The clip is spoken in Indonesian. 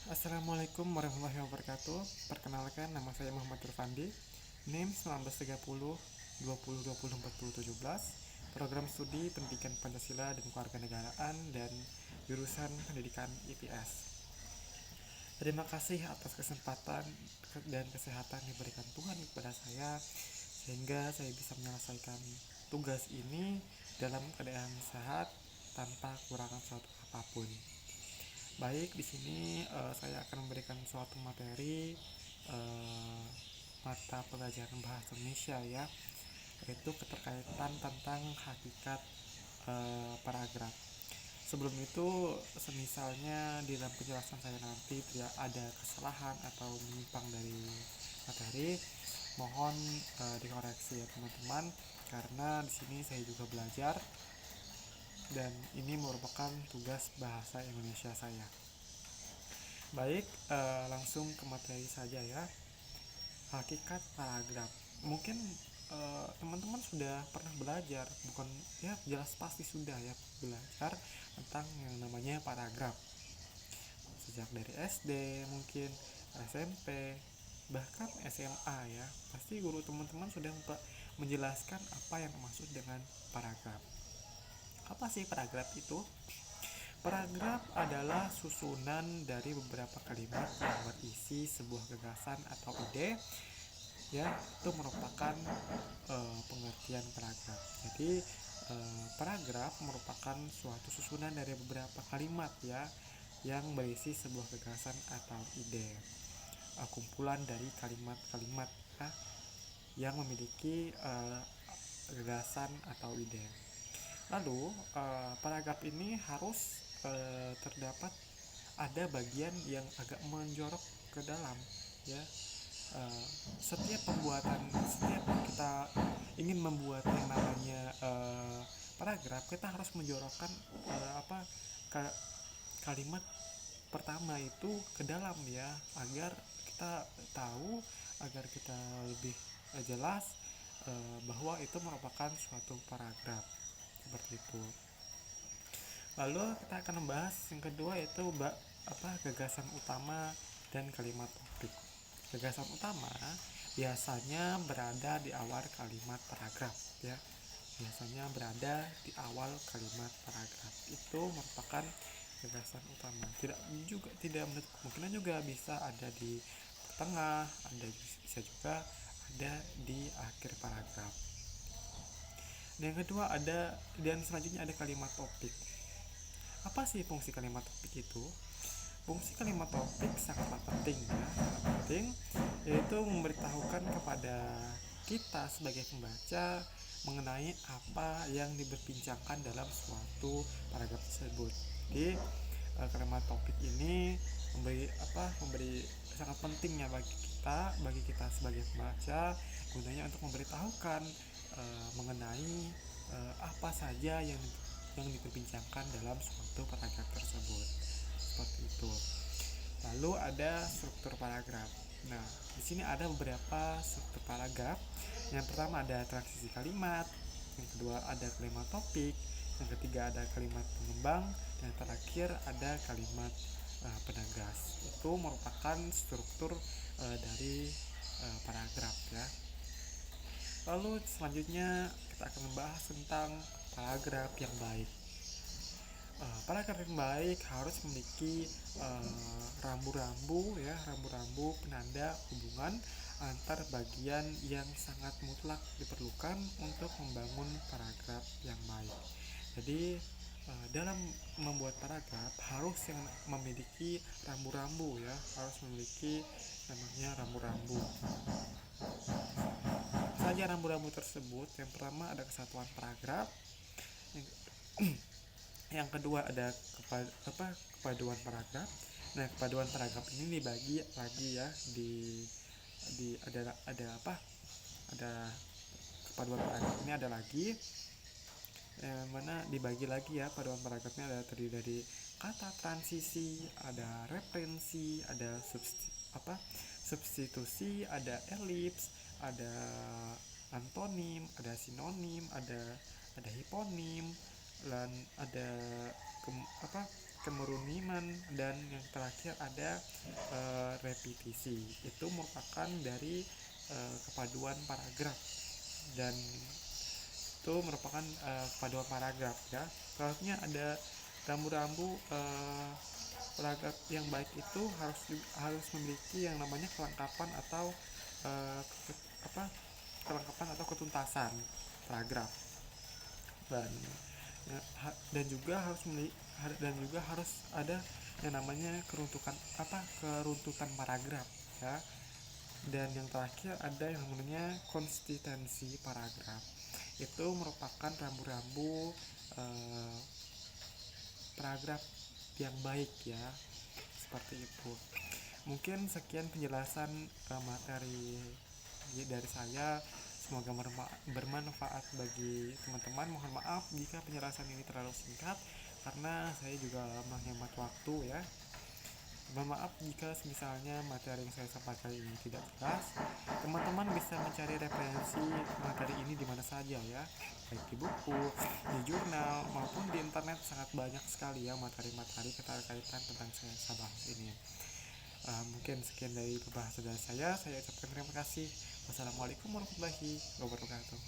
Assalamualaikum warahmatullahi wabarakatuh. Perkenalkan, nama saya Muhammad Irfandi. NIM 1930 20 20 40 17. Program studi Pendidikan Pancasila dan Kewarganegaraan dan jurusan Pendidikan IPS. Terima kasih atas kesempatan dan kesehatan yang diberikan Tuhan kepada saya sehingga saya bisa menyelesaikan tugas ini dalam keadaan sehat tanpa kekurangan suatu apapun. Baik, di sini saya akan memberikan suatu materi uh, mata pelajaran bahasa Indonesia ya, yaitu keterkaitan tentang hakikat paragraf. Sebelum itu, semisalnya di dalam penjelasan saya nanti tidak ada kesalahan atau menyimpang dari materi, mohon dikoreksi ya teman-teman, karena di sini saya juga belajar dan ini merupakan tugas bahasa Indonesia saya. Baik, langsung ke materi saja ya. Hakikat paragraf. Mungkin teman-teman sudah pernah belajar, bukan ya, jelas pasti sudah ya belajar tentang yang namanya paragraf. Sejak dari SD, mungkin SMP, bahkan SMA ya. Pasti guru teman-teman sudah menjelaskan apa yang maksud dengan paragraf. Apa sih paragraf itu? Paragraf adalah susunan dari beberapa kalimat yang berisi sebuah gagasan atau ide, ya. Itu merupakan pengertian paragraf. Jadi paragraf merupakan suatu susunan dari beberapa kalimat ya yang berisi sebuah gagasan atau ide, kumpulan dari kalimat-kalimat ya, yang memiliki gagasan atau ide. Lalu paragraf ini harus terdapat ada bagian yang agak menjorok ke dalam ya. uh, setiap kita ingin membuat yang namanya paragraf, kita harus menjorokkan kalimat pertama itu ke dalam ya, agar kita tahu, agar kita lebih jelas bahwa itu merupakan suatu paragraf seperti itu. Lalu kita akan membahas yang kedua, yaitu gagasan utama dan kalimat topik. Gagasan utama biasanya berada di awal kalimat paragraf ya. Biasanya berada di awal kalimat paragraf. Itu merupakan gagasan utama. Tidak menutup kemungkinan juga bisa ada di tengah, bisa juga ada di akhir paragraf. Dan yang kedua dan selanjutnya ada kalimat topik. Apa sih fungsi kalimat topik itu? Fungsi kalimat topik sangatlah penting ya, sangat penting, yaitu memberitahukan kepada kita sebagai pembaca mengenai apa yang diperbincangkan dalam suatu paragraf tersebut. Jadi kalimat topik ini memberi sangat pentingnya bagi kita sebagai pembaca, gunanya untuk memberitahukan mengenai apa saja yang diperbincangkan dalam suatu paragraf tersebut. Seperti itu. Lalu ada struktur paragraf. Nah, di sini ada beberapa struktur paragraf. Yang pertama ada transisi kalimat, yang kedua ada kalimat topik, yang ketiga ada kalimat pengembang, dan terakhir ada kalimat penegas. Itu merupakan struktur dari paragraf ya. Lalu selanjutnya kita akan membahas tentang paragraf yang baik. Paragraf yang baik harus memiliki rambu-rambu ya, rambu-rambu penanda hubungan antar bagian yang sangat mutlak diperlukan untuk membangun paragraf yang baik. Jadi dalam membuat paragraf harus yang memiliki rambu-rambu ya, harus memiliki namanya rambu-rambu. Saja rambu-rambu tersebut, yang pertama ada kesatuan paragraf, yang kedua ada kepaduan paragraf. Nah, kepaduan paragraf ini dibagi lagi ya, ada kepaduan paragraf ini ada lagi mana dibagi lagi ya. Paduan paragrafnya ada terdiri dari kata transisi, ada referensi, ada substitusi, ada elips, ada antonim, ada sinonim, ada hiponim, dan ada kemurniman, dan yang terakhir ada repetisi. Itu merupakan dari kepaduan paragraf, dan itu merupakan kepaduan paragraf ya. Selanjutnya ada rambu-rambu paragraf yang baik itu harus memiliki yang namanya kelengkapan atau eh, kelengkapan atau ketuntasan paragraf, dan dan juga harus ada yang namanya keruntutan paragraf ya. Dan yang terakhir ada yang namanya konsistensi paragraf. Itu merupakan rambu-rambu eh, paragraf yang baik ya, seperti itu. Mungkin sekian penjelasan materi dari saya. Semoga bermanfaat bagi teman-teman. Mohon maaf jika penjelasan ini terlalu singkat karena saya juga menghemat waktu ya. Mohon maaf jika misalnya materi yang saya sampaikan ini tidak jelas. Teman-teman bisa mencari referensi materi ini di mana saja ya, baik di buku, di jurnal, maupun di internet. Sangat banyak sekali ya materi-materi keterkaitan tentang saya bahas ini. Mungkin sekian dari pembahasan dari saya ucapkan terima kasih. Wassalamualaikum warahmatullahi wabarakatuh.